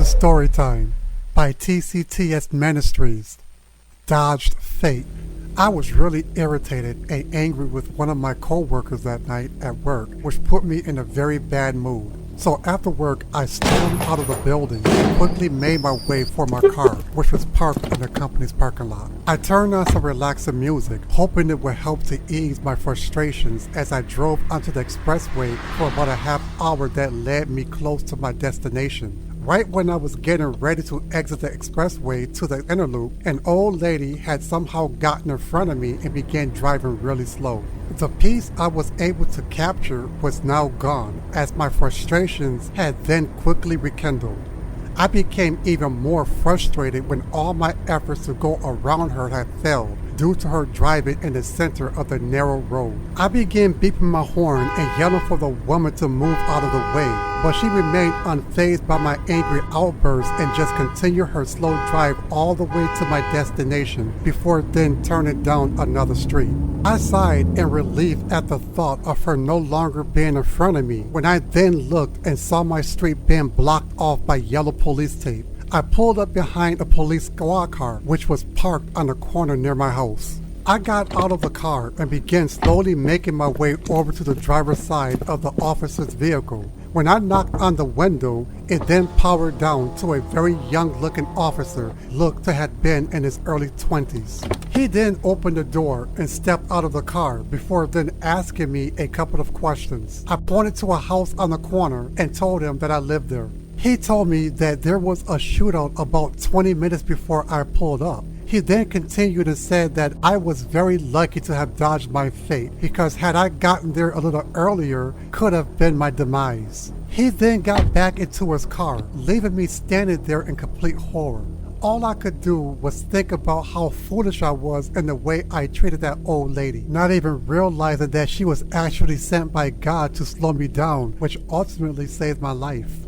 to Storytime by TCTS Ministries. Dodged Fate. I was really irritated and angry with one of my co-workers that night at work, which put me in a very bad mood. So after work, I stormed out of the building and quickly made my way for my car, which was parked in the company's parking lot. I turned on some relaxing music, hoping it would help to ease my frustrations as I drove onto the expressway for about a half hour that led me close to my destination. Right when I was getting ready to exit the expressway to the inner loop, an old lady had somehow gotten in front of me and began driving really slow. The peace I was able to capture was now gone, as my frustrations had then quickly rekindled. I became even more frustrated when all my efforts to go around her had failed due to her driving in the center of the narrow road. I began beeping my horn and yelling for the woman to move out of the way, but she remained unfazed by my angry outbursts and just continued her slow drive all the way to my destination before then turning down another street. I sighed in relief at the thought of her no longer being in front of me when I then looked and saw my street being blocked off by yellow police tape. I pulled up behind a police squad car which was parked on the corner near my house. I got out of the car and began slowly making my way over to the driver's side of the officer's vehicle. When I knocked on the window, it then powered down to a very young-looking officer looked to have been in his early 20s. He then opened the door and stepped out of the car before then asking me a couple of questions. I pointed to a house on the corner and told him that I lived there. He told me that there was a shootout about 20 minutes before I pulled up. He then continued and said that I was very lucky to have dodged my fate because had I gotten there a little earlier, could have been my demise. He then got back into his car, leaving me standing there in complete horror. All I could do was think about how foolish I was in the way I treated that old lady, not even realizing that she was actually sent by God to slow me down, which ultimately saved my life.